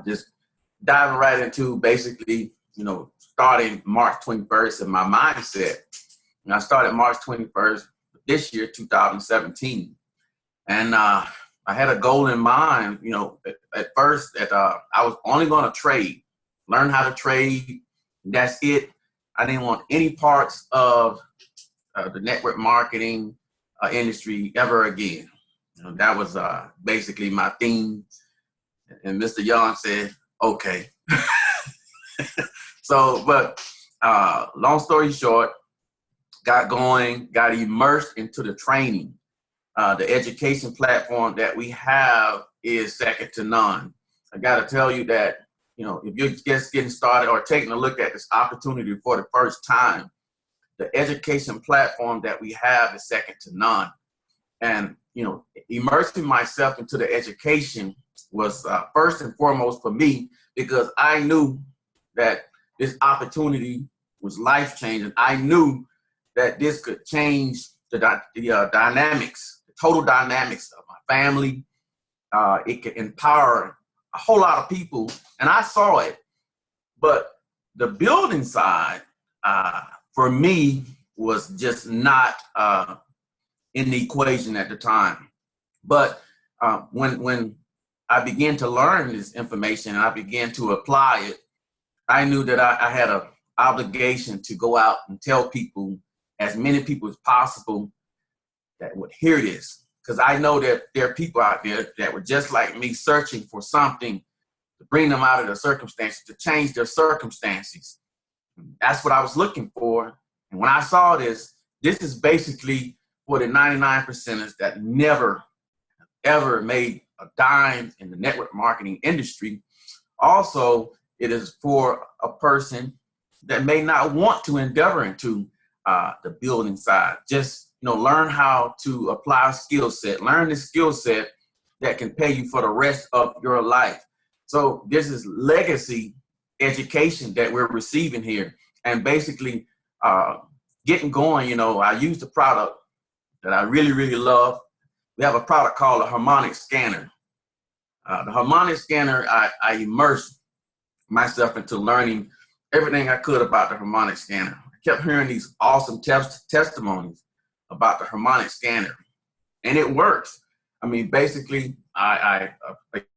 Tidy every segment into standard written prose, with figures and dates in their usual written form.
just diving right into basically, starting March 21st and my mindset. And I started March 21st this year, 2017. And I had a goal in mind, at first that I was only going to trade, learn how to trade. That's it. I didn't want any parts of the network marketing industry ever again. That was basically my theme. And Mr. Young said, okay. So, but long story short, got going, got immersed into the training. The education platform that we have is second to none. I got to tell you that, if you're just getting started or taking a look at this opportunity for the first time, the education platform that we have is second to none. And, immersing myself into the education was first and foremost for me, because I knew that this opportunity was life-changing. I knew that this could change the dynamics, the total dynamics of my family. It could empower a whole lot of people, and I saw it. But the building side, for me, was just not in the equation at the time. But when I began to learn this information and I began to apply it, I knew that I had an obligation to go out and tell people, as many people as possible, that would hear this. Because I know that there are people out there that were just like me, searching for something to bring them out of their circumstances, to change their circumstances. That's what I was looking for. And when I saw this is basically for the 99%ers that never, ever made a dime in the network marketing industry. Also, it is for a person that may not want to endeavor into the building side. Just, learn how to apply a skill set, learn the skill set that can pay you for the rest of your life. So this is legacy education that we're receiving here. And basically getting going, I used a product that I really, really love. We have a product called a harmonic scanner. The harmonic scanner, I immersed myself into learning everything I could about the harmonic scanner. I kept hearing these awesome testimonies about the harmonic scanner, and it works. I mean, basically,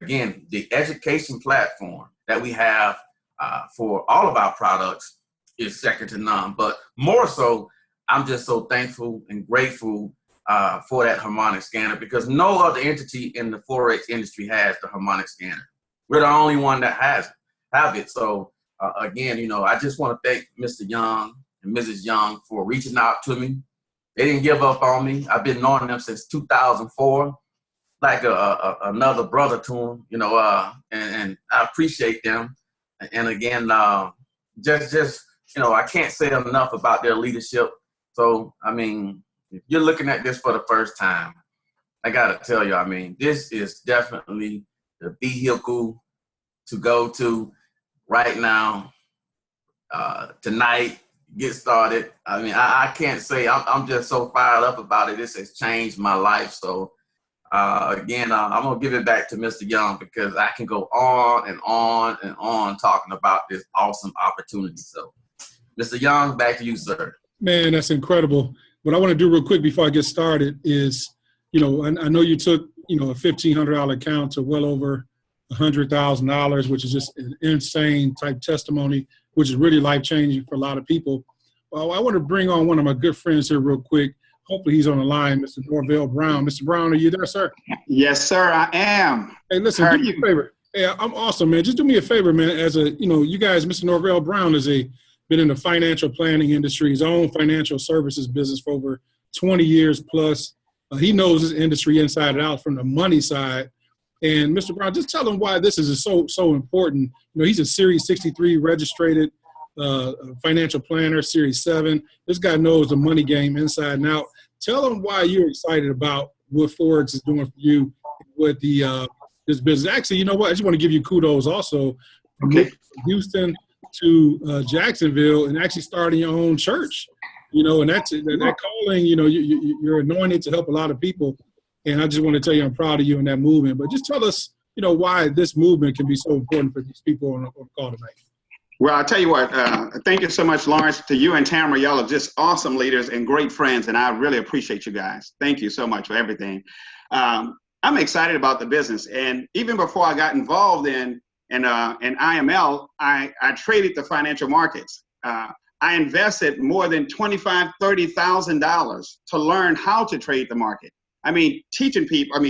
again, the education platform that we have for all of our products is second to none. But more so, I'm just so thankful and grateful for that harmonic scanner, because no other entity in the Forex industry has the harmonic scanner. We're the only one that have it. So again, I just want to thank Mr. Young and Mrs. Young for reaching out to me. They didn't give up on me. I've been knowing them since 2004, like another brother to them, and I appreciate them. And again, just I can't say enough about their leadership. So, I mean, if you're looking at this for the first time, I got to tell you, this is definitely the vehicle to go to right now, tonight, get started. I can't say, I'm just so fired up about it. This has changed my life. So, again, I'm going to give it back to Mr. Young, because I can go on and on and on talking about this awesome opportunity. So, Mr. Young, back to you, sir. Man, that's incredible. What I want to do real quick before I get started is, I know you took, a $1,500 account to well over $100,000, which is just an insane type testimony, which is really life-changing for a lot of people. Well, I want to bring on one of my good friends here real quick. Hopefully he's on the line, Mr. Norvell Brown. Mr. Brown, are you there, sir? Yes, sir, I am. Hey, listen, do me a favor. Hey, I'm awesome, man. Just do me a favor, man. As you guys, Mr. Norvell Brown been in the financial planning industry, his own financial services business for over 20 years plus. He knows this industry inside and out from the money side. And Mr. Brown, just tell him why this is so important. He's a Series 63 registered financial planner, Series 7. This guy knows the money game inside and out. Tell him why you're excited about what Forex is doing for you with this business. Actually, you know what? I just want to give you kudos also from Houston to Jacksonville and actually starting your own church. And that calling, you're anointed to help a lot of people. And I just want to tell you, I'm proud of you in that movement. But just tell us why this movement can be so important for these people on the call tonight. Well, I'll tell you what, thank you so much, Lawrence. To you and Tamara, y'all are just awesome leaders and great friends, and I really appreciate you guys. Thank you so much for everything. I'm excited about the business, and even before I got involved in IML, I traded the financial markets. I invested more than $25,000, $30,000 to learn how to trade the market. I mean, teaching people,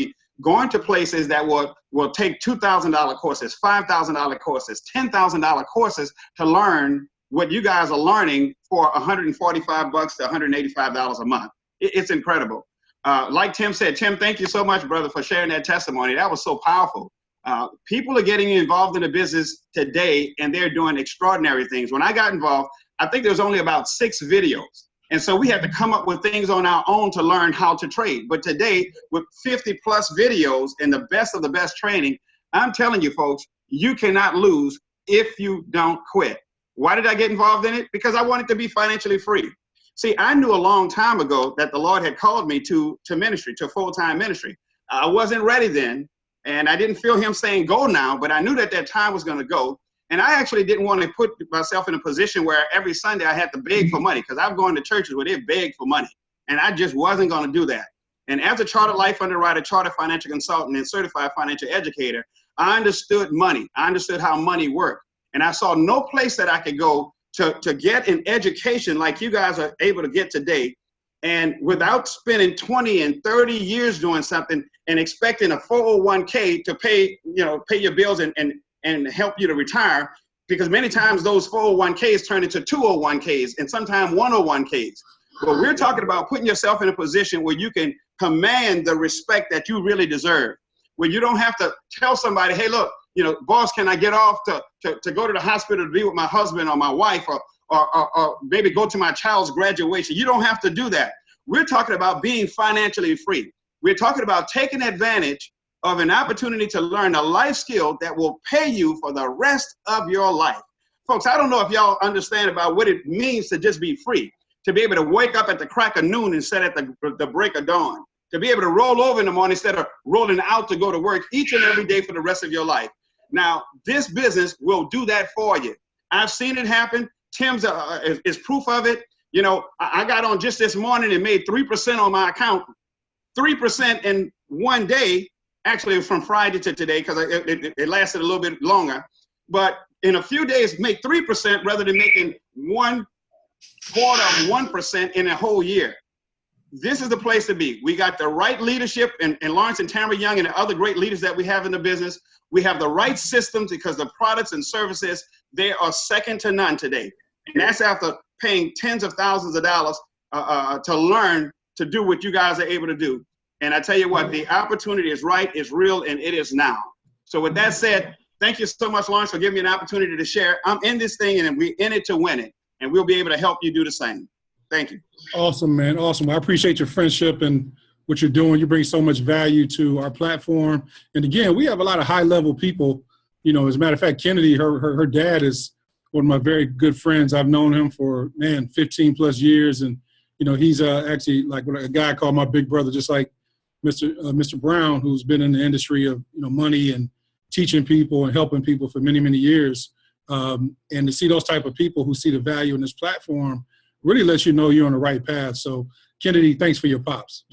going to places that will take $2,000 courses, $5,000 courses, $10,000 courses to learn what you guys are learning for $145 to $185 a month. It's incredible. Like Tim said, Tim, thank you so much, brother, for sharing that testimony. That was so powerful. People are getting involved in the business today, and they're doing extraordinary things. When I got involved, I think there was only about 6 videos. And so we had to come up with things on our own to learn how to trade. But today, with 50 plus videos and the best of the best training, I'm telling you folks, you cannot lose if you don't quit. Why did I get involved in it? Because I wanted to be financially free. See, I knew a long time ago that the Lord had called me to ministry, to full-time ministry. I wasn't ready then, and I didn't feel him saying go now, but I knew that time was going to go. And I actually didn't want to put myself in a position where every Sunday I had to beg for money, because I've gone to churches where they beg for money, and I just wasn't going to do that. And as a chartered life underwriter, chartered financial consultant, and certified financial educator, I understood money. I understood how money worked. And I saw no place that I could go to get an education like you guys are able to get today, and without spending 20 and 30 years doing something and expecting a 401k to pay your bills and help you to retire, because many times those 401ks turn into 201ks and sometimes 101ks. But we're talking about putting yourself in a position where you can command the respect that you really deserve, where you don't have to tell somebody, hey, look, boss, can I get off to go to the hospital to be with my husband or my wife, or maybe go to my child's graduation. You don't have to do that. We're talking about being financially free. We're talking about taking advantage of an opportunity to learn a life skill that will pay you for the rest of your life. Folks, I don't know if y'all understand about what it means to just be free, to be able to wake up at the crack of noon instead at the break of dawn, to be able to roll over in the morning instead of rolling out to go to work each and every day for the rest of your life. Now, this business will do that for you. I've seen it happen. Tim's is proof of it. I got on just this morning and made 3% on my account, 3% in one day. Actually, it was from Friday to today because it lasted a little bit longer. But in a few days, make 3% rather than making 1/4 of 1% in a whole year. This is the place to be. We got the right leadership, and Lawrence and Tamara Young and the other great leaders that we have in the business. We have the right systems because the products and services, they are second to none today. And that's after paying tens of thousands of dollars to learn to do what you guys are able to do. And I tell you what, the opportunity is right, it's real, and it is now. So with that said, thank you so much, Lawrence, for giving me an opportunity to share. I'm in this thing, and we're in it to win it. And we'll be able to help you do the same. Thank you. Awesome, man. Awesome. I appreciate your friendship and what you're doing. You bring so much value to our platform. And again, we have a lot of high-level people. As a matter of fact, Kennedy, her dad is one of my very good friends. I've known him for, 15 plus years. And, he's actually like a guy called my big brother, just like Mr. Brown, who's been in the industry of money and teaching people and helping people for many, many years. And to see those type of people who see the value in this platform really lets you know you're on the right path. So Kennedy, thanks for your pops.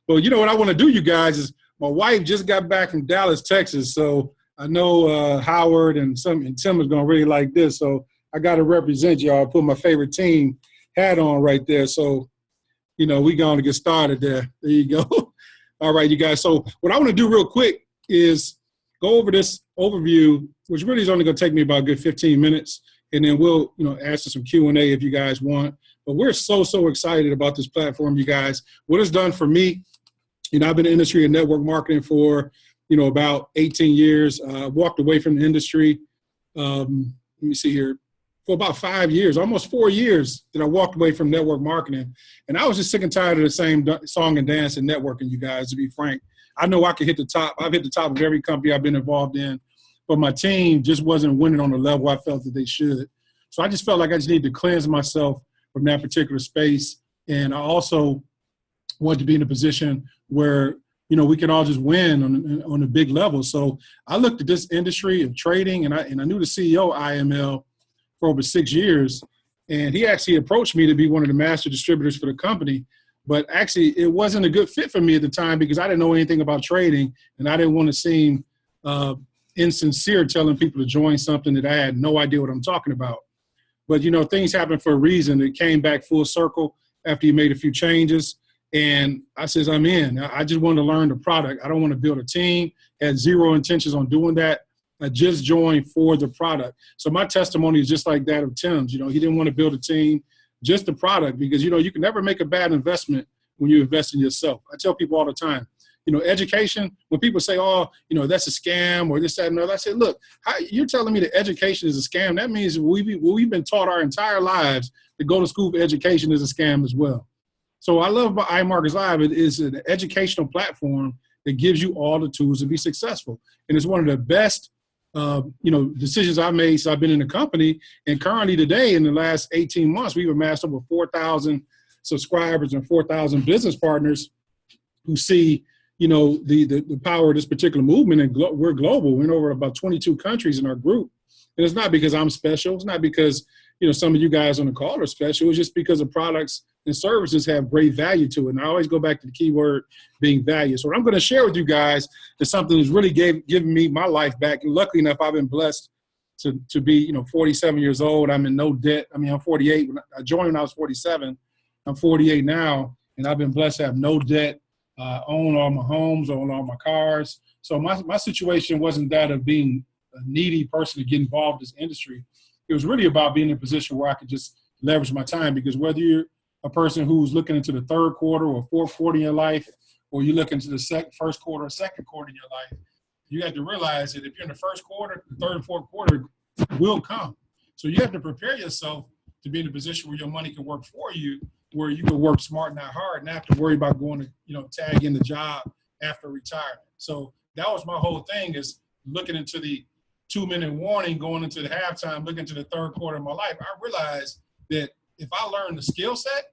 Well, what I want to do, you guys, is my wife just got back from Dallas, Texas. So I know Howard and Tim is going to really like this. So I got to represent y'all, put my favorite team hat on right there. So we're going to get started there. There you go. All right, you guys. So what I want to do real quick is go over this overview, which really is only going to take me about a good 15 minutes. And then we'll, answer some Q&A if you guys want. But we're so excited about this platform, you guys. What it's done for me, I've been in the industry of network marketing for, about 18 years. Walked away from the industry. Let me see here. For about 5 years, almost 4 years that I walked away from network marketing. And I was just sick and tired of the same song and dance and networking, you guys, to be frank. I know I can hit the top. I've hit the top of every company I've been involved in, but my team just wasn't winning on the level I felt that they should. So I just felt like I just needed to cleanse myself from that particular space. And I also wanted to be in a position where we could all just win on a big level. So I looked at this industry of trading, and I knew the CEO of IML for over 6 years, and he actually approached me to be one of the master distributors for the company. But actually, it wasn't a good fit for me at the time because I didn't know anything about trading, and I didn't want to seem insincere telling people to join something that I had no idea what I'm talking about. But, things happen for a reason. It came back full circle after he made a few changes. And I says, I'm in. I just want to learn the product. I don't want to build a team. Had zero intentions on doing that. I just joined for the product. So my testimony is just like that of Tim's. He didn't want to build a team, just the product, because, you can never make a bad investment when you invest in yourself. I tell people all the time, education, when people say, oh, that's a scam or this, that, and other, I say, look, you're telling me that education is a scam. That means we've been taught our entire lives to go to school for education is a scam as well. So what I love about iMarketsLive, it is an educational platform that gives you all the tools to be successful. And it's one of the best, decisions I've made since I've been in the company. And currently today, in the last 18 months, we've amassed over 4,000 subscribers and 4,000 business partners who see, the power of this particular movement. And we're global. We're in over about 22 countries in our group. And it's not because I'm special. It's not because, some of you guys on the call are special. It's just because the products and services have great value to it. And I always go back to the key word being value. So what I'm going to share with you guys is something that's really given me my life back. And luckily enough, I've been blessed to be, 47 years old. I'm in no debt. I mean, I'm 48. When I joined when I was 47. I'm 48 now, and I've been blessed to have no debt, own all my homes, own all my cars. So my situation wasn't that of being a needy person to get involved in this industry. It was really about being in a position where I could just leverage my time, because whether you're a person who's looking into the third quarter or fourth quarter in your life, or you look into the first quarter or second quarter in your life, you have to realize that if you're in the first quarter, the third and fourth quarter will come. So you have to prepare yourself to be in a position where your money can work for you, where you can work smart, not hard, not have to worry about going to, tag in the job after retirement. So that was my whole thing, is looking into the 2-minute warning, going into the halftime, looking into the third quarter of my life. I realized that if I learn the skill set,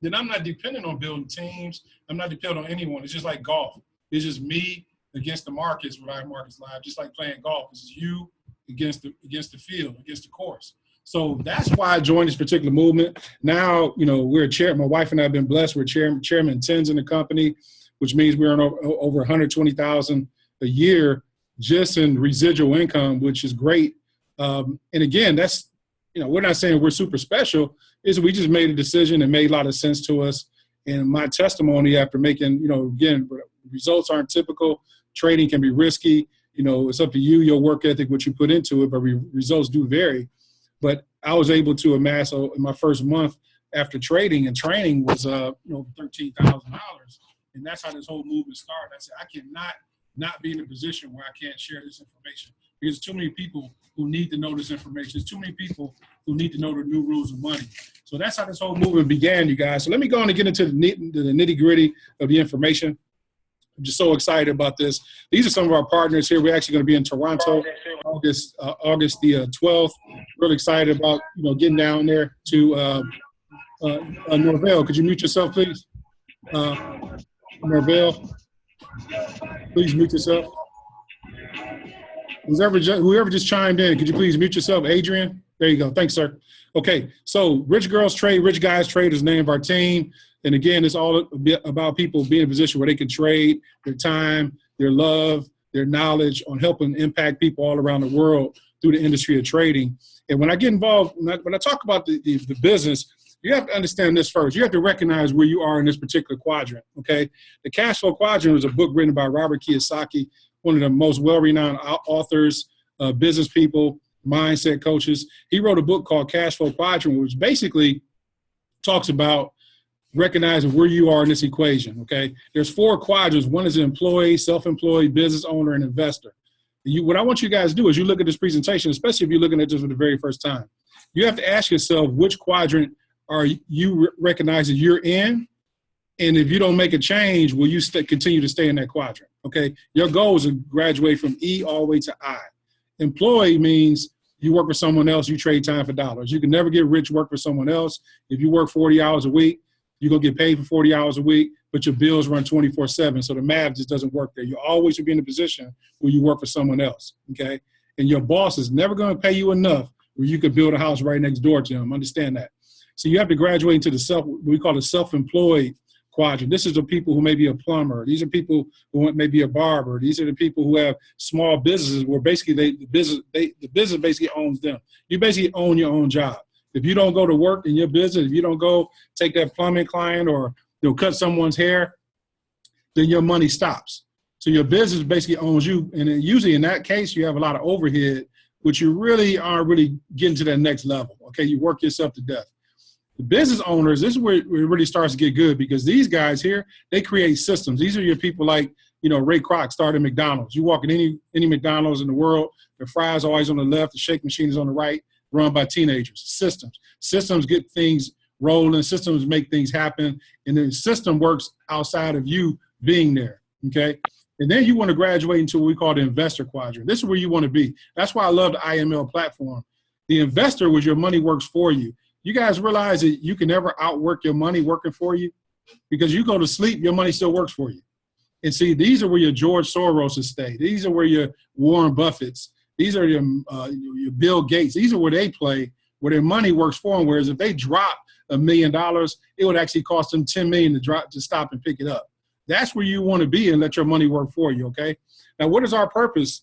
then I'm not dependent on building teams. I'm not dependent on anyone. It's just like golf. It's just me against the markets with iMarketsLive, just like playing golf. It's you against the field, against the course. So that's why I joined this particular movement. Now, we're my wife and I have been blessed. We're chairman 10s in the company, which means we're on over 120,000 a year just in residual income, which is great. And again, that's, we're not saying we're super special. We just made a decision and made a lot of sense to us. And my testimony after making, again, results aren't typical. Trading can be risky. It's up to you, your work ethic, what you put into it, but results do vary. But I was able to amass in my first month after trading and training was, $13,000. And that's how this whole movement started. I said, I cannot not be in a position where I can't share this information, because there's too many people who need to know this information. There's too many people who need to know the new rules of money. So that's how this whole movement began, you guys. So let me go on and get into the nitty gritty of the information. I'm just so excited about this. These are some of our partners here. We're actually going to be in Toronto, August the 12th. Really excited about getting down there to Norvell. Could you mute yourself, please? Norvell, please mute yourself. Whoever just chimed in, could you please mute yourself? Adrian, there you go. Thanks, sir. Okay, so Rich Girls Trade, Rich Guys Trade is the name of our team. And again, it's all about people being in a position where they can trade their time, their love, their knowledge on helping impact people all around the world through the industry of trading. And when I get involved, when I talk about the business, you have to understand this first. You have to recognize where you are in this particular quadrant, okay? The Cash Flow Quadrant was a book written by Robert Kiyosaki, one of the most well-renowned authors, business people, mindset coaches. He wrote a book called Cash Flow Quadrant, which basically talks about recognizing where you are in this equation, okay? There's 4 quadrants. One is employee, self-employed, business owner, and investor. What I want you guys to do is you look at this presentation, especially if you're looking at this for the very first time. You have to ask yourself, which quadrant are you recognizing you're in? And if you don't make a change, will you continue to stay in that quadrant, okay? Your goal is to graduate from E all the way to I. Employee means you work for someone else, you trade time for dollars. You can never get rich work for someone else. If you work 40 hours a week, you're going to get paid for 40 hours a week. but your bills run 24/7. So the math just doesn't work there. You always will be in a position where you work for someone else, okay? And your boss is never going to pay you enough where you could build a house right next door to him. Understand that. So you have to graduate into what we call the self-employed quadrant. This is the people who may be a plumber. These are people who may be a barber. These are the people who have small businesses where basically the business basically owns them. You basically own your own job. If you don't go to work in your business, if you don't go take that plumbing client or cut someone's hair, then your money stops. So your business basically owns you. And then usually in that case, you have a lot of overhead, which you really aren't really getting to that next level. Okay, you work yourself to death. The business owners, this is where it really starts to get good, because these guys here, they create systems. These are your people like, Ray Kroc started McDonald's. You walk in any McDonald's in the world, the fries are always on the left, the shake machine is on the right, run by teenagers. Systems get things rolling, systems make things happen, and the system works outside of you being there, okay? And then you want to graduate into what we call the investor quadrant. This is where you want to be. That's why I love the IML platform. The investor, where your money works for you. You guys realize that you can never outwork your money working for you, because you go to sleep, your money still works for you. And see, these are where your George Soroses stay. These are where your Warren Buffetts, these are your Bill Gates. These are where they play, where their money works for them. Whereas if they drop $1 million, it would actually cost them $10 million to stop and pick it up. That's where you want to be and let your money work for you, okay? Now, what is our purpose?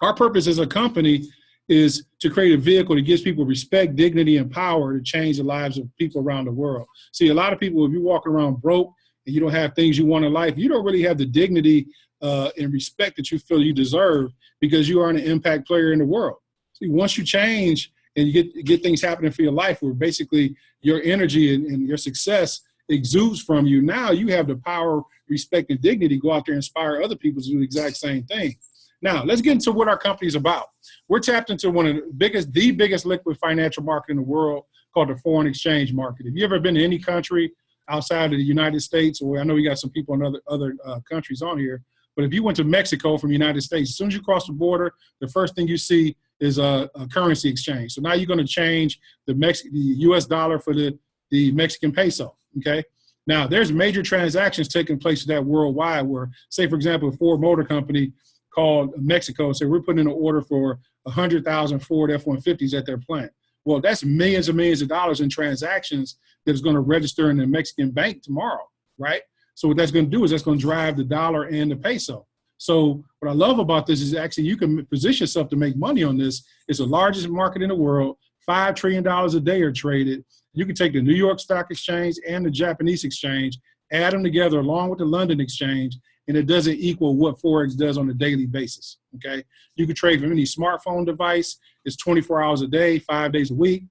Our purpose as a company is to create a vehicle that gives people respect, dignity, and power to change the lives of people around the world. See, a lot of people, if you're walking around broke and you don't have things you want in life, you don't really have the dignity and respect that you feel you deserve, because you are an impact player in the world. See, once you change and you get things happening for your life, where basically your energy and your success exudes from you, now you have the power, respect, and dignity to go out there and inspire other people to do the exact same thing. Now, let's get into what our company is about. We're tapped into one of the biggest liquid financial market in the world, called the foreign exchange market. Have you ever been to any country outside of the United States, or I know we got some people in other countries on here, but if you went to Mexico from the United States, as soon as you cross the border, the first thing you see is a currency exchange. So now you're going to change the U.S. dollar for the Mexican peso, okay? Now, there's major transactions taking place that worldwide where, say, for example, a Ford Motor Company called Mexico and said, we're putting in an order for 100,000 Ford F-150s at their plant. Well, that's millions and millions of dollars in transactions that is going to register in the Mexican bank tomorrow, right? So what that's going to do is that's going to drive the dollar and the peso. So what I love about this is actually you can position yourself to make money on this. It's the largest market in the world. $5 trillion a day are traded. You can take the New York Stock Exchange and the Japanese exchange, add them together along with the London exchange, and it doesn't equal what Forex does on a daily basis, okay? You can trade from any smartphone device. It's 24 hours a day, 5 days a week.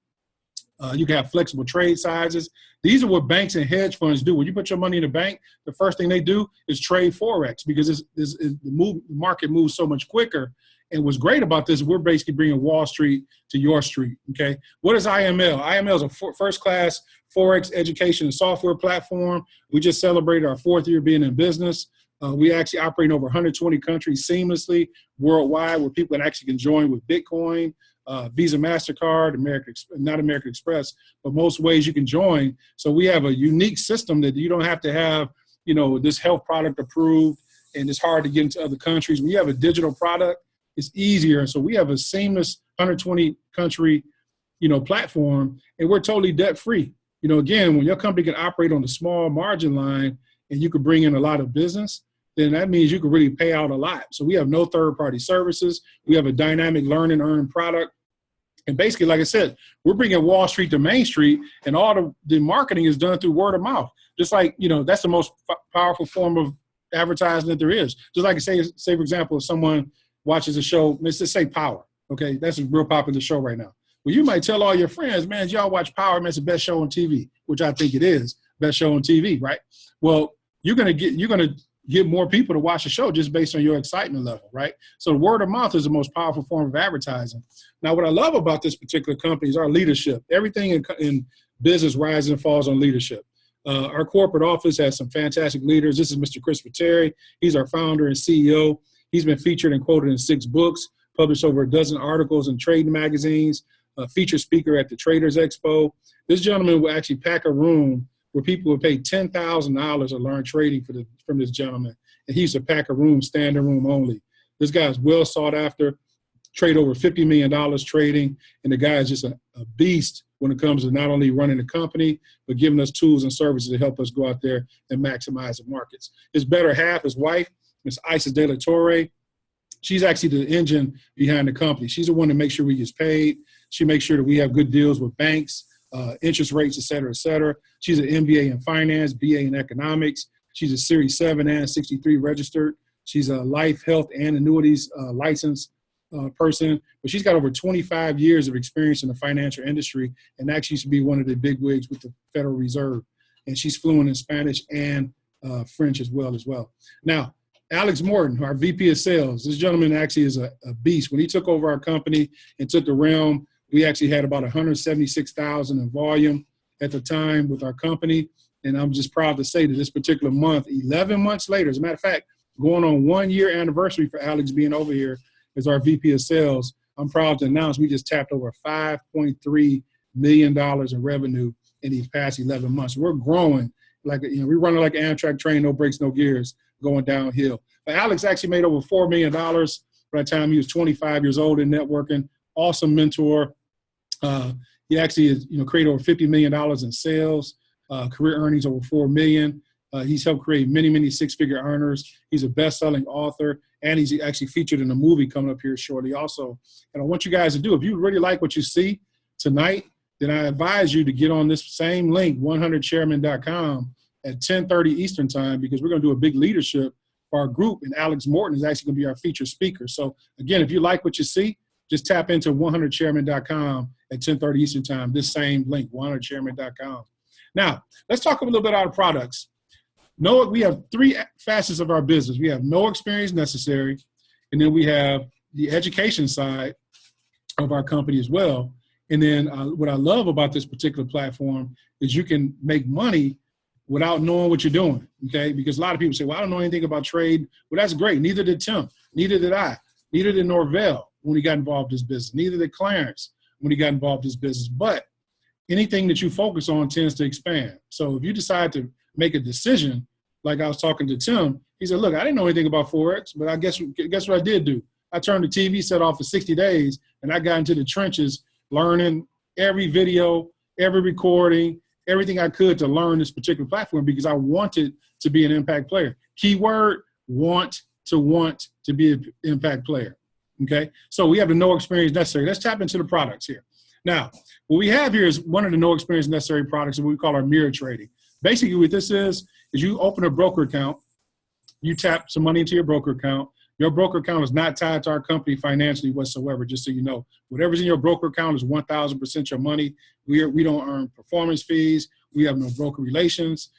You can have flexible trade sizes. These are what banks and hedge funds do. When you put your money in the bank, the first thing they do is trade Forex, because the market moves so much quicker. And what's great about this, we're basically bringing Wall Street to your street, okay? What is IML? IML is a first-class Forex education and software platform. We just celebrated our 4th year being in business. We actually operate in over 120 countries seamlessly worldwide, where people actually can join with Bitcoin, Visa, MasterCard, not American Express, but most ways you can join. So we have a unique system that you don't have to have, this health product approved, and it's hard to get into other countries. When you have a digital product, it's easier. And so we have a seamless 120 country, platform, and we're totally debt free. Again, when your company can operate on the small margin line and you can bring in a lot of business, then that means you can really pay out a lot. So we have no third-party services. We have a dynamic learn and earn product. And basically, like I said, we're bringing Wall Street to Main Street, and all the marketing is done through word of mouth. Just like, that's the most powerful form of advertising that there is. Just like say for example, if someone watches a show, let's just say Power, okay? That's a real popular show right now. Well, you might tell all your friends, man, y'all watch Power, man, it's the best show on TV, which I think it is, best show on TV, right? Well, you're gonna get more people to watch the show just based on your excitement level, right? So word of mouth is the most powerful form of advertising. Now, what I love about this particular company is our leadership. Everything in business rises and falls on leadership. Our corporate office has some fantastic leaders. This is Mr. Christopher Terry. He's our founder and CEO. He's been featured and quoted in 6 books, published over a dozen articles in trade magazines, a featured speaker at the Traders Expo. This gentleman will actually pack a room where people would pay $10,000 to learn trading from this gentleman. And he used to pack a room, standing room only. This guy is well sought after, trade over $50 million trading. And the guy is just a beast when it comes to not only running the company, but giving us tools and services to help us go out there and maximize the markets. His better half, his wife, Ms. Isis De La Torre, she's actually the engine behind the company. She's the one that makes sure we get paid. She makes sure that we have good deals with banks, interest rates, et cetera, et cetera. She's an MBA in finance, BA in economics. She's a Series 7 and 63 registered. She's a life, health, and annuities licensed person. But she's got over 25 years of experience in the financial industry and actually used to be one of the big wigs with the Federal Reserve. And she's fluent in Spanish and French as well. Now, Alex Morton, our VP of sales, this gentleman actually is a beast. When he took over our company and took the realm, we actually had about 176,000 in volume at the time with our company. And I'm just proud to say that this particular month, 11 months later, as a matter of fact, going on 1 year anniversary for Alex being over here as our VP of sales, I'm proud to announce we just tapped over $5.3 million in revenue in these past 11 months. We're growing like, we're running like an Amtrak train, no brakes, no gears, going downhill. But Alex actually made over $4 million by the time he was 25 years old in networking. Awesome mentor. He actually has, created over $50 million in sales, career earnings over $4 million. He's helped create many, many six-figure earners. He's a best-selling author, and he's actually featured in a movie coming up here shortly also. And I want you guys to do, if you really like what you see tonight, then I advise you to get on this same link, 100chairman.com, at 10:30 Eastern time, because we're going to do a big leadership for our group, and Alex Morton is actually going to be our featured speaker. So, again, if you like what you see, just tap into 100chairman.com at 10:30 Eastern time, this same link, 100chairman.com. Now, let's talk a little bit about our products. We have three facets of our business. We have no experience necessary, and then we have the education side of our company as well. And then what I love about this particular platform is you can make money without knowing what you're doing, okay? Because a lot of people say, well, I don't know anything about trade. Well, that's great. Neither did Tim. Neither did I. Neither did Norvell when he got involved in this business. Neither did Clarence when he got involved in this business. But anything that you focus on tends to expand. So if you decide to make a decision, like I was talking to Tim, he said, look, I didn't know anything about Forex, but I guess what I did do? I turned the TV set off for 60 days, and I got into the trenches learning every video, every recording, everything I could to learn this particular platform because I wanted to be an impact player. Keyword, want to be an impact player, okay? So we have the no experience necessary. Let's tap into the products here. Now, what we have here is one of the no experience necessary products that we call our mirror trading. Basically what this is you open a broker account, you tap some money into your broker account. Your broker account is not tied to our company financially whatsoever, just so you know. Whatever's in your broker account is 1,000% your money. We don't earn performance fees. We have no broker relations.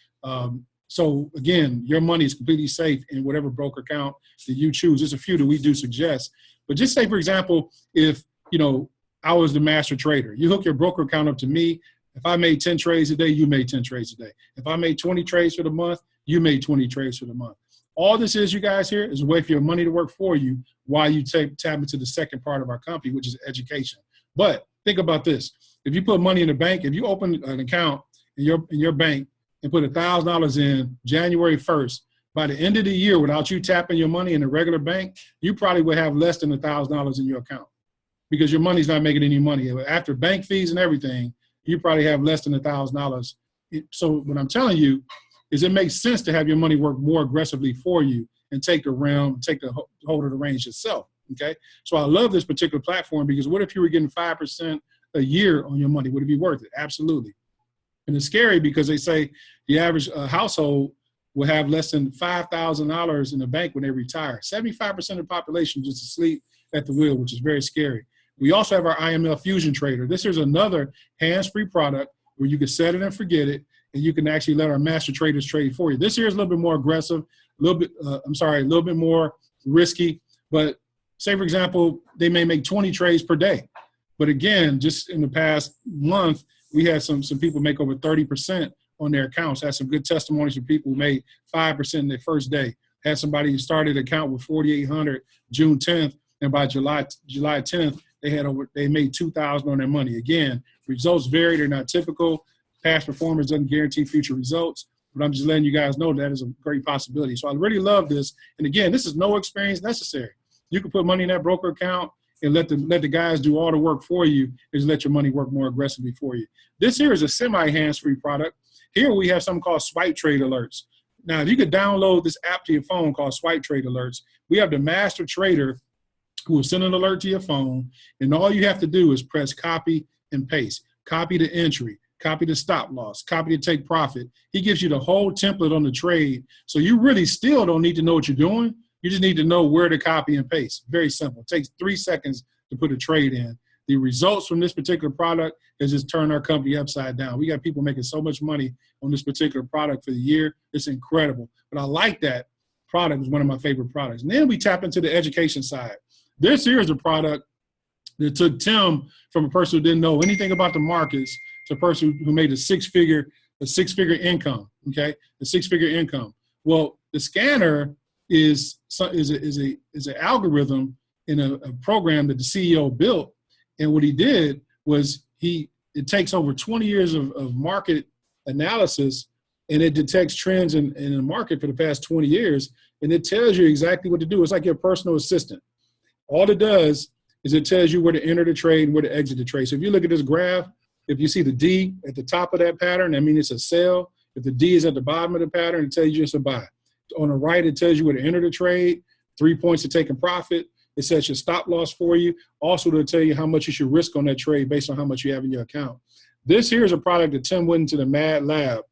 So, again, your money is completely safe in whatever broker account that you choose. There's a few that we do suggest. But just say, for example, if, I was the master trader. You hook your broker account up to me. If I made 10 trades a day, you made 10 trades a day. If I made 20 trades for the month, you made 20 trades for the month. All this is, you guys here, is a way for your money to work for you while you tap into the second part of our company, which is education. But think about this. If you put money in the bank, if you open an account in your bank and put $1,000 in January 1st, by the end of the year, without you tapping your money in a regular bank, you probably would have less than $1,000 in your account because your money's not making any money. After bank fees and everything, you probably have less than $1,000. So what I'm telling you is it makes sense to have your money work more aggressively for you and take the realm, take the hold of the reins yourself, okay? So I love this particular platform because what if you were getting 5% a year on your money? Would it be worth it? Absolutely. And it's scary because they say the average household will have less than $5,000 in the bank when they retire. 75% of the population just asleep at the wheel, which is very scary. We also have our IML Fusion Trader. This is another hands-free product where you can set it and forget it, and you can actually let our master traders trade for you. This here is a little bit more aggressive, a little bit more risky. But say, for example, they may make 20 trades per day. But again, just in the past month, we had some people make over 30% on their accounts. Had some good testimonies from people who made 5% in their first day. Had somebody who started an account with 4,800 June 10th, and by July 10th, they made $2,000 on their money. Again, results vary. They're not typical. Past performance doesn't guarantee future results, but I'm just letting you guys know that is a great possibility. So I really love this. And again, this is no experience necessary. You can put money in that broker account and let the guys do all the work for you, and just let your money work more aggressively for you. This here is a semi-hands-free product. Here we have something called Swipe Trade Alerts. Now, if you could download this app to your phone called Swipe Trade Alerts, we have the master trader who will send an alert to your phone, and all you have to do is press copy and paste. Copy the entry, copy the stop loss, copy the take profit. He gives you the whole template on the trade, so you really still don't need to know what you're doing. You just need to know where to copy and paste. Very simple. It takes 3 seconds to put a trade in. The results from this particular product has just turned our company upside down. We got people making so much money on this particular product for the year. It's incredible. But I like that product. It's one of my favorite products. And then we tap into the education side. This here is a product that took Tim from a person who didn't know anything about the markets to a person who made a six-figure income, okay? A six-figure income. Well, the scanner is an algorithm in a program that the CEO built. And what he did was it takes over 20 years of market analysis, and it detects trends in the market for the past 20 years, and it tells you exactly what to do. It's like your personal assistant. All it does is it tells you where to enter the trade and where to exit the trade. So if you look at this graph, if you see the D at the top of that pattern, that means it's a sell. If the D is at the bottom of the pattern, it tells you it's a buy. On the right, it tells you where to enter the trade, 3 points to take a profit. It sets your stop loss for you. Also, to tell you how much you should risk on that trade based on how much you have in your account. This here is a product that Tim went into the Mad Lab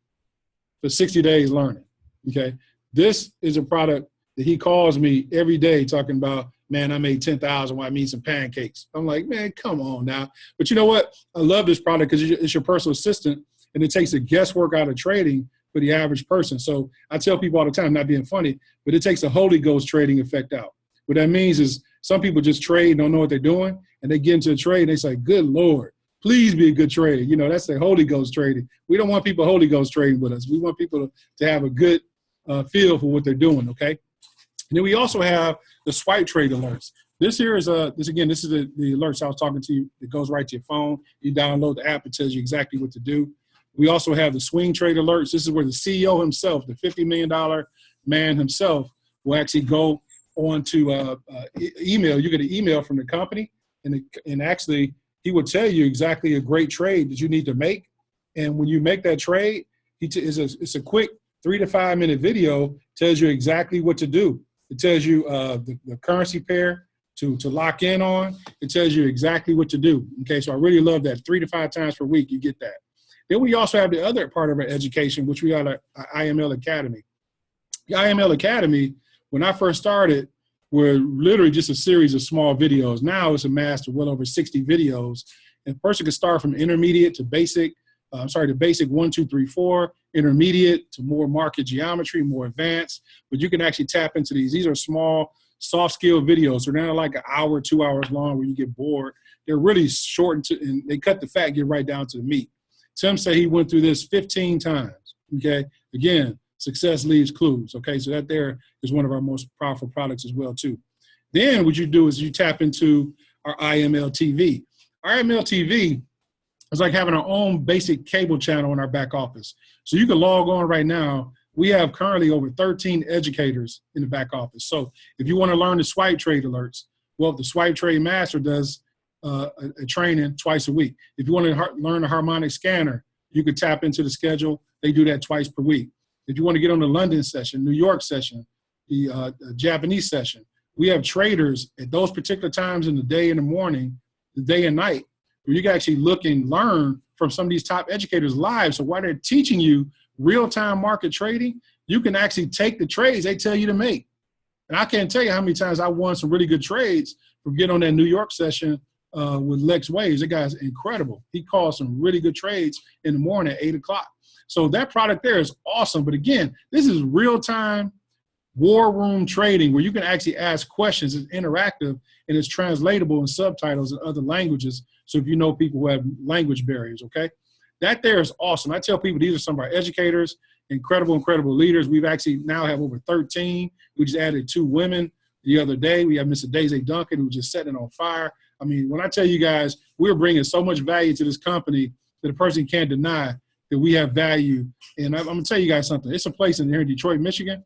for 60 days learning, okay? This is a product that he calls me every day talking about, man, I made 10,000 while I made some pancakes. I'm like, man, come on now. But you know what? I love this product because it's your personal assistant, and it takes the guesswork out of trading for the average person. So I tell people all the time, not being funny, but it takes the Holy Ghost trading effect out. What that means is some people just trade, don't know what they're doing, and they get into a trade, and they say, good Lord, please be a good trader. You know, that's the Holy Ghost trading. We don't want people Holy Ghost trading with us. We want people to have a good feel for what they're doing, okay? And then we also have the Swipe Trade Alerts. This here is, this is the alerts I was talking to you. It goes right to your phone. You download the app. It tells you exactly what to do. We also have the Swing Trade Alerts. This is where the CEO himself, the $50 million man himself, will actually go on to email. You get an email from the company, and actually he will tell you exactly a great trade that you need to make. And when you make that trade, it's a quick 3 to 5 minute video, tells you exactly what to do. It tells you the currency pair to lock in on. It tells you exactly what to do. Okay, so I really love that. 3 to 5 times per week, you get that. Then we also have the other part of our education, which we got our IML Academy. The IML Academy, when I first started, were literally just a series of small videos. Now it's amassed to well over 60 videos. And a person can start from intermediate to basic, the basic 1, 2, 3, 4, intermediate to more market geometry, more advanced. But you can actually tap into these. These are small, soft skill videos. They're not like an hour, 2 hours long where you get bored. They're really short, and they cut the fat, get right down to the meat. Tim said he went through this 15 times, okay? Again, success leaves clues, okay? So that there is one of our most powerful products as well, too. Then what you do is you tap into our IML TV. IML TV is like having our own basic cable channel in our back office. So you can log on right now. We have currently over 13 educators in the back office. So if you want to learn the Swipe Trade Alerts, well, the Swipe Trade Master does a training twice a week. If you want to learn the harmonic scanner, you could tap into the schedule. They do that twice per week. If you want to get on the London session, New York session, the Japanese session, we have traders at those particular times in the day and the morning, the day and night, where you can actually look and learn from some of these top educators live. So while they're teaching you real-time market trading, you can actually take the trades they tell you to make. And I can't tell you how many times I won some really good trades from getting on that New York session with Lex Waves. That guy's incredible. He calls some really good trades in the morning at 8 o'clock. So that product there is awesome. But again, this is real-time war room trading where you can actually ask questions. It's interactive, and it's translatable in subtitles in other languages. So if you know people who have language barriers, okay? That there is awesome. I tell people these are some of our educators, incredible, incredible leaders. We've actually now have over 13. We just added 2 women the other day. We have Mr. Daisy Duncan, who's just setting it on fire. I mean, when I tell you guys, we're bringing so much value to this company that a person can't deny, that we have value. And I'm going to tell you guys something. It's a place in here in Detroit, Michigan,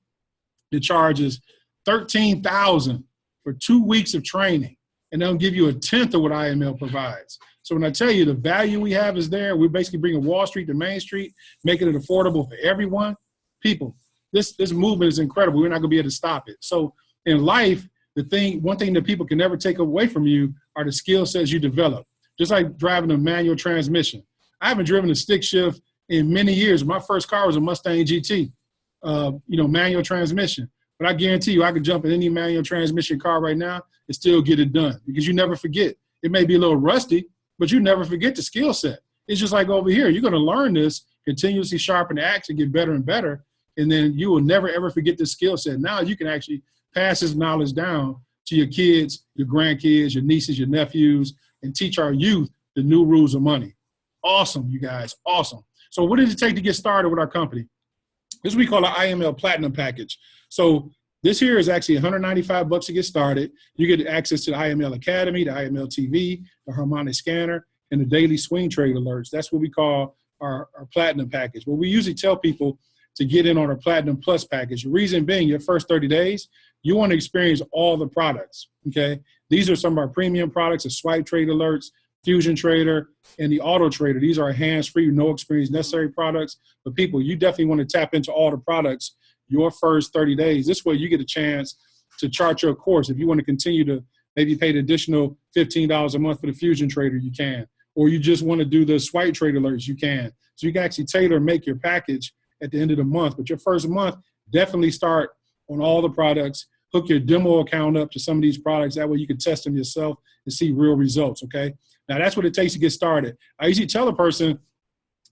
that charges $13,000 for 2 weeks of training, and they'll give you a tenth of what IML provides. So when I tell you the value we have is there, we're basically bringing Wall Street to Main Street, making it affordable for everyone. People, this movement is incredible. We're not going to be able to stop it. So in life, one thing that people can never take away from you are the skill sets you develop. Just like driving a manual transmission. I haven't driven a stick shift in many years. My first car was a Mustang GT, manual transmission. But I guarantee you, I could jump in any manual transmission car right now and still get it done, because you never forget. It may be a little rusty, but you never forget the skill set. It's just like over here. You're going to learn this, continuously sharpen the axe and get better and better, and then you will never, ever forget the skill set. Now you can actually pass this knowledge down to your kids, your grandkids, your nieces, your nephews, and teach our youth the new rules of money. Awesome, you guys, awesome. So what does it take to get started with our company? This is what we call an IML Platinum Package. So this here is actually $195 to get started. You get access to the IML Academy, the IML TV, the harmonic scanner, and the daily swing trade alerts. That's what we call our Platinum Package. But we usually tell people to get in on our Platinum Plus package. The reason being, your first 30 days, you want to experience all the products, okay? These are some of our premium products, the swipe trade alerts, Fusion Trader, and the Auto Trader. These are hands-free, no experience necessary products. But people, you definitely want to tap into all the products your first 30 days. This way you get a chance to chart your course. If you want to continue to maybe pay the additional $15 a month for the Fusion Trader, you can. Or you just want to do the swipe trade alerts, you can. So you can actually tailor make your package at the end of the month. But your first month, definitely start on all the products. Hook your demo account up to some of these products. That way you can test them yourself and see real results, okay? Now, that's what it takes to get started. I usually tell a person,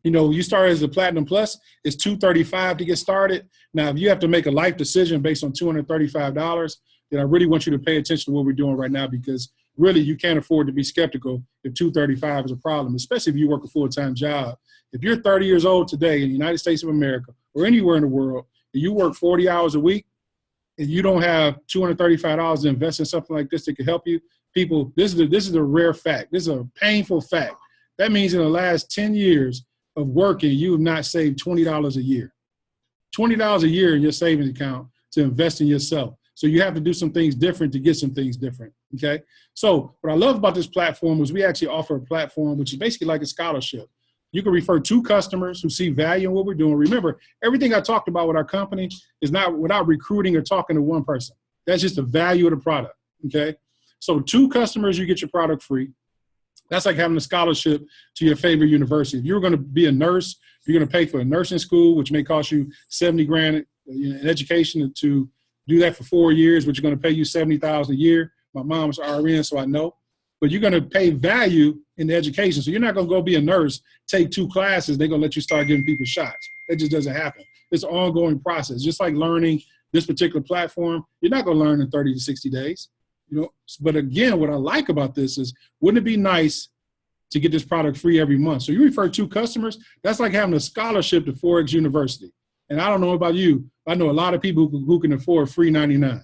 you start as a Platinum Plus, it's $235 to get started. Now, if you have to make a life decision based on $235, then I really want you to pay attention to what we're doing right now, because really you can't afford to be skeptical if $235 is a problem, especially if you work a full-time job. If you're 30 years old today in the United States of America or anywhere in the world, and you work 40 hours a week, and you don't have $235 to invest in something like this that can help you, people, this is a rare fact. This is a painful fact. That means in the last 10 years of working, you have not saved $20 a year. $20 a year in your savings account to invest in yourself. So you have to do some things different to get some things different, okay? So what I love about this platform is we actually offer a platform which is basically like a scholarship. You can refer 2 customers who see value in what we're doing. Remember, everything I talked about with our company is not without recruiting or talking to one person. That's just the value of the product, okay? So 2 customers, you get your product free. That's like having a scholarship to your favorite university. If you're going to be a nurse, you're going to pay for a nursing school, which may cost you $70,000 in education to do that for 4 years, which is going to pay you $70,000 a year. My mom's RN, so I know. But you're going to pay value in the education. So you're not going to go be a nurse, take 2 classes, they're going to let you start giving people shots. That just doesn't happen. It's an ongoing process. Just like learning this particular platform, you're not going to learn in 30 to 60 days. But again, what I like about this is, wouldn't it be nice to get this product free every month? So you refer 2 customers, that's like having a scholarship to Forex University. And I don't know about you, I know a lot of people who can afford free 99,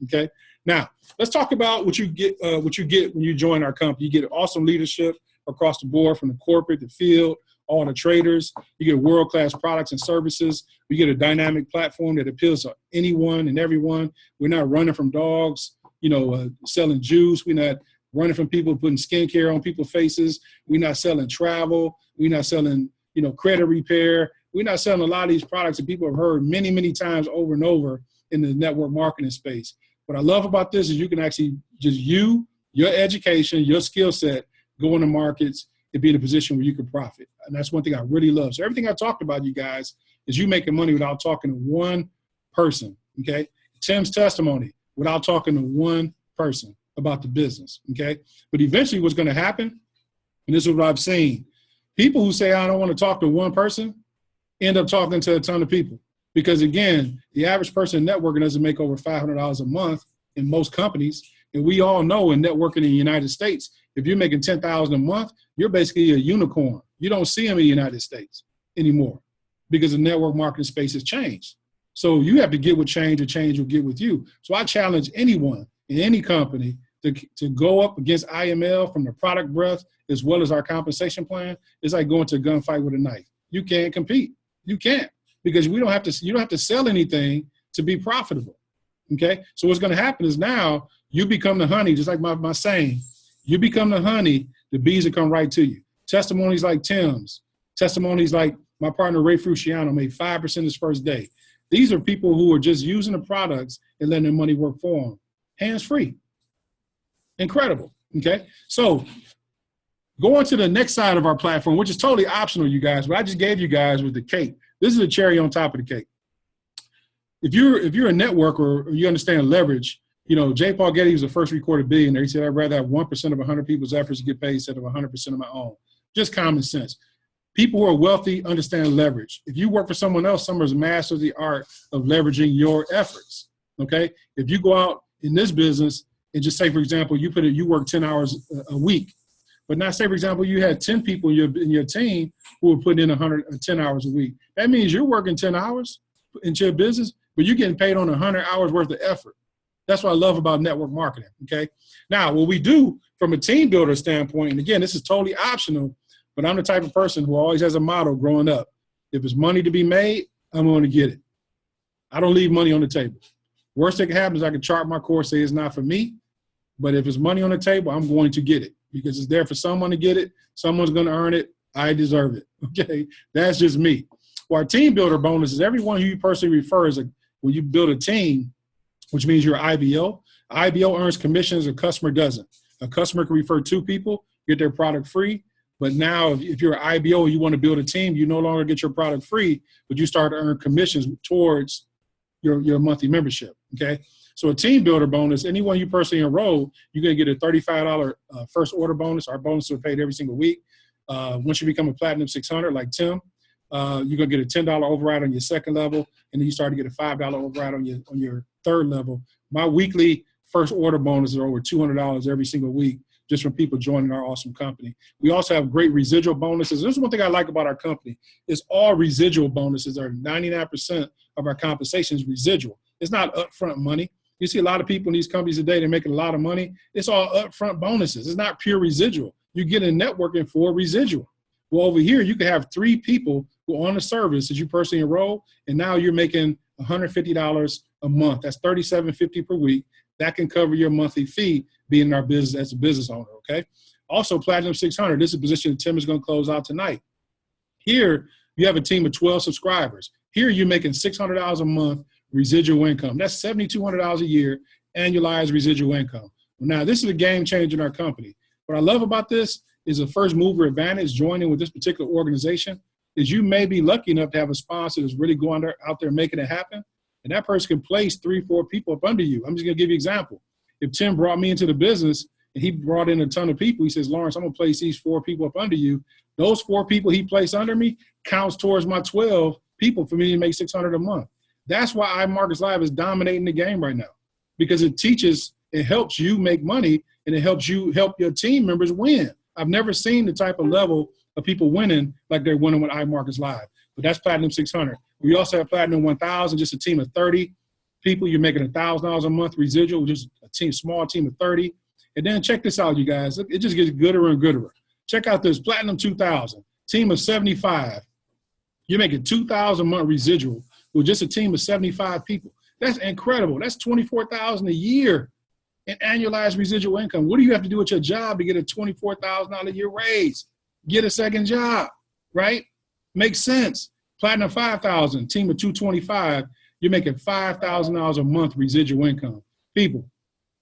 okay? Now, let's talk about what you get when you join our company. You get awesome leadership across the board, from the corporate, the field, all the traders. You get world-class products and services. We get a dynamic platform that appeals to anyone and everyone. We're not running from dogs, selling juice. We're not running from people putting skincare on people's faces. We're not selling travel. We're not selling, credit repair. We're not selling a lot of these products that people have heard many, many times over and over in the network marketing space. What I love about this is you can actually just your education, your skill set, go into markets and be in a position where you can profit. And that's one thing I really love. So everything I talked about, you guys, is you making money without talking to one person, okay? Tim's testimony, without talking to one person about the business, okay? But eventually what's going to happen, and this is what I've seen, people who say, I don't want to talk to one person, end up talking to a ton of people. Because again, the average person in networking doesn't make over $500 a month in most companies. And we all know in networking in the United States, if you're making $10,000 a month, you're basically a unicorn. You don't see them in the United States anymore because the network marketing space has changed. So you have to get with change, or change will get with you. So I challenge anyone in any company to go up against IML from the product breadth as well as our compensation plan, it's like going to a gunfight with a knife. You can't compete. You can't, because you don't have to sell anything to be profitable. Okay. So what's going to happen is now you become the honey, just like my saying, you become the honey, the bees will come right to you. Testimonies like Tim's, testimonies like my partner Ray Fruciano made 5% his first day. These are people who are just using the products and letting their money work for them. Hands free. Incredible. Okay. So going to the next side of our platform, which is totally optional, you guys, but I just gave you guys with the cake. This is a cherry on top of the cake. If you're a networker or you understand leverage, you know, J. Paul Getty was the first recorded billionaire. He said, I'd rather have 1% of 100 people's efforts to get paid instead of 100% of my own. Just common sense. People who are wealthy understand leverage. If you work for someone else, someone's mastered the art of leveraging your efforts. Okay. If you go out in this business and just say, for example, you work 10 hours a week, but now say, for example, you had 10 people in your team who were putting in 10 hours a week. That means you're working 10 hours into your business, but you're getting paid on 100 hours worth of effort. That's what I love about network marketing. Okay. Now, what we do from a team builder standpoint, and again, this is totally optional, but I'm the type of person who always has a motto growing up. If it's money to be made, I'm going to get it. I don't leave money on the table. Worst thing that can happen is I can chart my course, say it's not for me, but if it's money on the table, I'm going to get it because it's there for someone to get it. Someone's going to earn it. I deserve it. Okay. That's just me. Well, our team builder bonus is everyone who you personally refer as when you build a team, which means you're IBO. IBO earns commissions, a customer doesn't. A customer can refer 2 people, get their product free. But now if you're an IBO and you want to build a team, you no longer get your product free, but you start to earn commissions towards your monthly membership. Okay. So a team builder bonus, anyone you personally enroll, you're going to get a $35 first order bonus. Our bonuses are paid every single week. Once you become a Platinum 600 like Tim, you're going to get a $10 override on your second level, and then you start to get a $5 override on your third level. My weekly first order bonuses are over $200 every single week just from people joining our awesome company. We also have great residual bonuses. This is one thing I like about our company is all residual bonuses are 99% of our compensation is residual. It's not upfront money. You see a lot of people in these companies today, they're making a lot of money. It's all upfront bonuses. It's not pure residual. You get in networking for residual. Well, over here, you can have 3 people who are on the service that you personally enroll, and now you're making $150 a month. That's $37.50 per week. That can cover your monthly fee being in our business as a business owner, okay? Also, Platinum 600. This is a position that Tim is going to close out tonight. Here, you have a team of 12 subscribers. Here, you're making $600 a month residual income. That's $7,200 a year annualized residual income. Now, this is a game changer in our company. What I love about this is a first mover advantage joining with this particular organization is you may be lucky enough to have a sponsor that's really going out there making it happen. And that person can place 3-4 people up under you. I'm just going to give you an example. If Tim brought me into the business and he brought in a ton of people, he says, Lawrence, I'm going to place these 4 people up under you. Those 4 people he placed under me counts towards my 12 people for me to make $600 a month. That's why iMarketsLive is dominating the game right now, because it helps you make money and it helps you help your team members win. I've never seen the type of level of people winning like they're winning with iMarketsLive, but that's Platinum 600. We also have Platinum 1000, just a team of 30 people. You're making $1,000 a month residual, just a small team of 30. And then check this out, you guys. It just gets gooder and gooder. Check out this Platinum 2000, team of 75. You're making $2,000 a month residual with just a team of 75 people. That's incredible. That's $24,000 a year in annualized residual income. What do you have to do with your job to get a $24,000 a year raise? Get a second job, right? Makes sense. Platinum 5000, team of 225, you're making $5,000 a month residual income. People,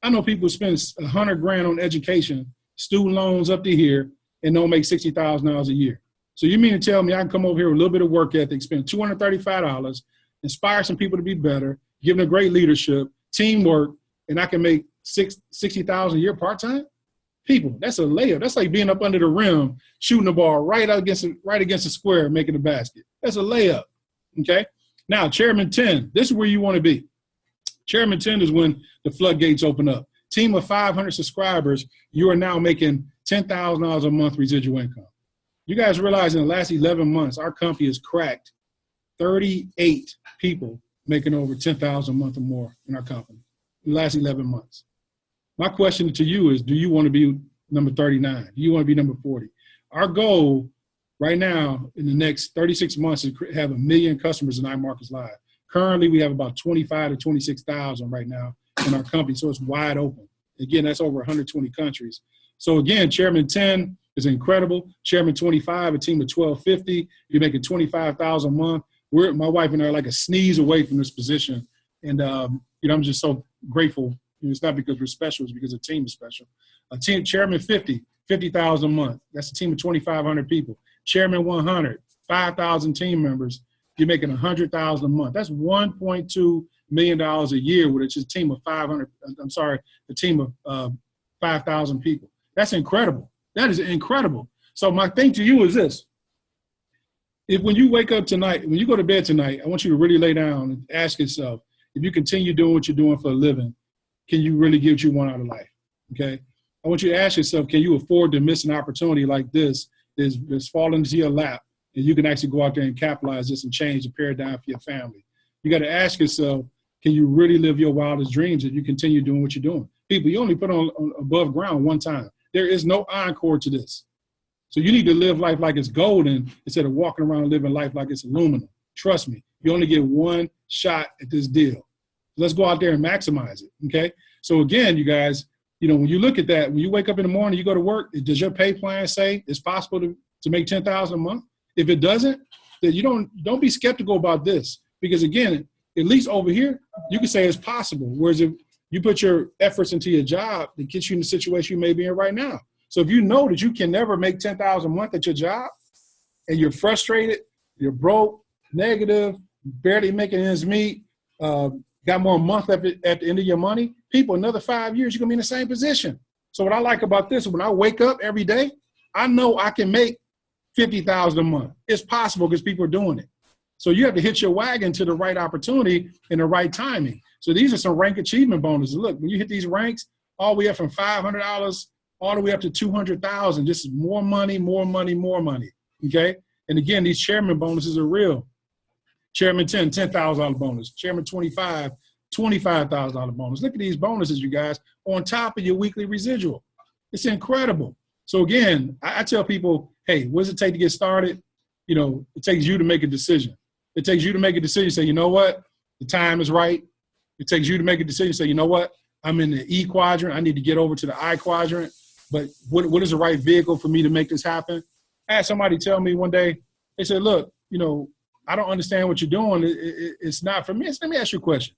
I know people spend $100,000 on education, student loans up to here, and don't make $60,000 a year. So you mean to tell me I can come over here with a little bit of work ethic, spend $235, inspire some people to be better, give them great leadership, teamwork, and I can make $60,000 a year part-time? People, that's a layup. That's like being up under the rim, shooting the ball right against the square and making the basket. That's a layup, okay? Now, Chairman 10, this is where you want to be. Chairman 10 is when the floodgates open up. Team of 500 subscribers, you are now making $10,000 a month residual income. You guys realize in the last 11 months, our company has cracked 38 people making over $10,000 a month or more in our company in the last 11 months. My question to you is, do you want to be number 39? Do you want to be number 40? Our goal right now in the next 36 months is to have 1 million customers in iMarketsLive. Currently, we have about 25 to 26,000 right now in our company, so it's wide open. Again, that's over 120 countries. So again, Chairman 10 is incredible. Chairman 25, a team of 1250. You're making 25,000 a month. My wife and I are like a sneeze away from this position, and I'm just so grateful. It's not because we're special; it's because the team is special. Chairman 50,000 a month. That's a team of 2,500 people. Chairman 100, 5,000 team members. You're making 100,000 a month. That's $1.2 million a year with a team of 500. I'm sorry, a team of 5,000 people. That's incredible. That is incredible. So my thing to you is this. If when you wake up tonight, when you go to bed tonight, I want you to really lay down and ask yourself, if you continue doing what you're doing for a living, can you really get what you want out of life? Okay. I want you to ask yourself, can you afford to miss an opportunity like this that's falling into your lap, and you can actually go out there and capitalize this and change the paradigm for your family? You got to ask yourself, can you really live your wildest dreams if you continue doing what you're doing? People, you only put on above ground one time. There is no encore to this. So you need to live life like it's golden instead of walking around living life like it's aluminum. Trust me, you only get one shot at this deal. Let's go out there and maximize it, okay? So again, you guys, when you look at that, when you wake up in the morning, you go to work, does your pay plan say it's possible to make $10,000 a month? If it doesn't, then you don't be skeptical about this, because again, at least over here, you can say it's possible. Whereas if you put your efforts into your job, it gets you in the situation you may be in right now. So if you know that you can never make $10,000 a month at your job, and you're frustrated, you're broke, negative, barely making ends meet, got more a month at the end of your money, people, another 5 years, you're gonna be in the same position. So what I like about this, when I wake up every day, I know I can make $50,000 a month. It's possible because people are doing it. So you have to hitch your wagon to the right opportunity and the right timing. So these are some rank achievement bonuses. Look, when you hit these ranks, all the way up from $500 all the way up to $200,000, just more money, more money, more money, okay? And again, these chairman bonuses are real. Chairman 10, $10,000 bonus. Chairman 25, $25,000 bonus. Look at these bonuses, you guys, on top of your weekly residual. It's incredible. So again, I tell people, hey, what does it take to get started? It takes you to make a decision. It takes you to make a decision, say, you know what? The time is right. It takes you to make a decision, say, you know what? I'm in the E quadrant. I need to get over to the I quadrant. But what is the right vehicle for me to make this happen? I had somebody tell me one day, they said, look, I don't understand what you're doing. It's not for me. Let me ask you a question.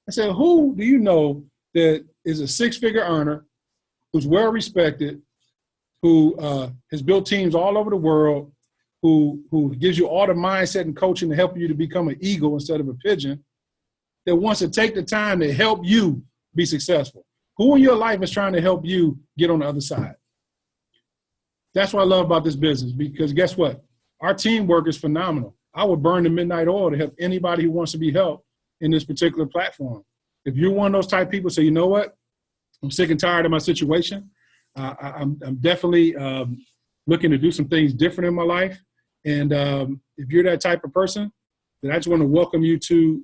I said, who do you know that is a six-figure earner, who's well-respected, who has built teams all over the world, who gives you all the mindset and coaching to help you to become an eagle instead of a pigeon, that wants to take the time to help you be successful? Who in your life is trying to help you get on the other side? That's what I love about this business, because guess what? Our teamwork is phenomenal. I would burn the midnight oil to help anybody who wants to be helped in this particular platform. If you're one of those type of people, say, you know what? I'm sick and tired of my situation. I'm definitely looking to do some things different in my life. And if you're that type of person, then I just want to welcome you to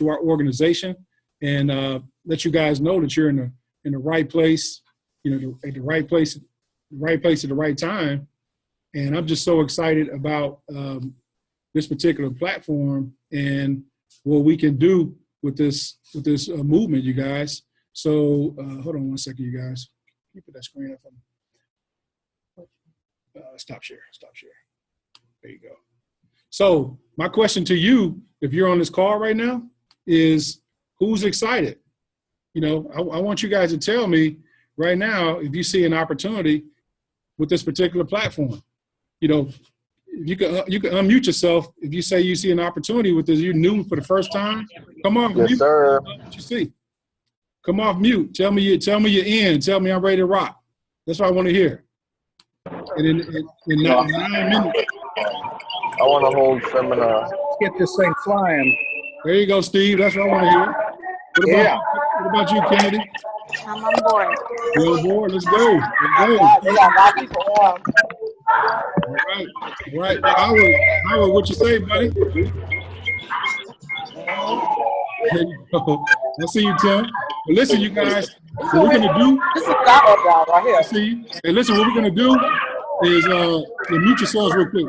our organization, and let you guys know that you're in the right place, at the right place at the right time. And I'm just so excited about this particular platform and what we can do with this movement, you guys. So hold on one second, you guys. Can you put that screen up on me? Stop share. There you go. So my question to you, if you're on this call right now, is who's excited? I want you guys to tell me right now if you see an opportunity with this particular platform. You can unmute yourself if you say you see an opportunity with this. You're new for the first time. Come on, yes, mute. sir. What you see? Come off mute. Tell me you're in. Tell me I'm ready to rock. That's what I want to hear. And in 9 minutes. I want to hold seminar. Let's get this thing flying. There you go, Steve. That's what I want to hear. What about you, Kennedy? I'm on board. You're on board. Let's go. We got a lot of people on. All right. Howard, what you say, buddy? There you go. I see you, Tim. But listen, you guys, What we're gonna do? This is our job right here. See, hey, listen. What we're gonna do is mute yourselves real quick.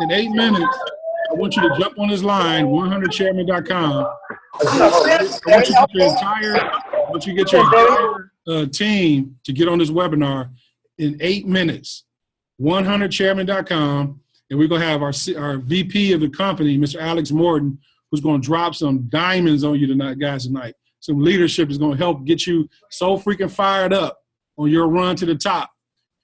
In 8 minutes, I want you to jump on this line, 100chairman.com. I want you to get your entire team to get on this webinar in 8 minutes. 100chairman.com, and we're gonna have our VP of the company, Mr. Alex Morton, who's gonna drop some diamonds on you tonight, guys. Tonight, some leadership is gonna help get you so freaking fired up on your run to the top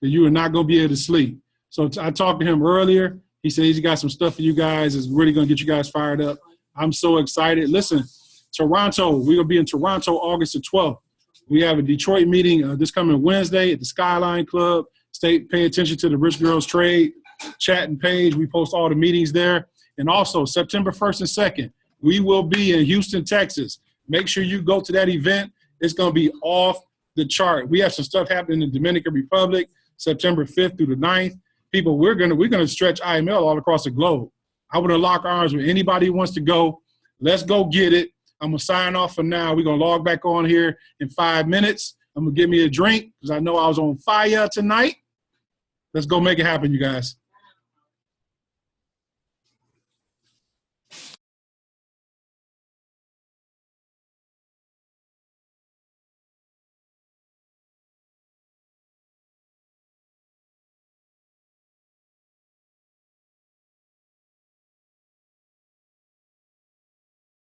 that you are not gonna be able to sleep. So I talked to him earlier. He said he's got some stuff for you guys. It's really gonna get you guys fired up. I'm so excited. Listen, Toronto, we're gonna be in Toronto August the 12th. We have a Detroit meeting this coming Wednesday at the Skyline Club. Pay attention to the Rich Girls Trade chat and page. We post all the meetings there. And also September 1st and 2nd, we will be in Houston, Texas. Make sure you go to that event. It's going to be off the chart. We have some stuff happening in the Dominican Republic, September 5th through the 9th. People, we're gonna stretch IML all across the globe. I want to lock arms with anybody who wants to go. Let's go get it. I'm going to sign off for now. We're going to log back on here in 5 minutes. I'm going to give me a drink because I know I was on fire tonight. Let's go make it happen, you guys.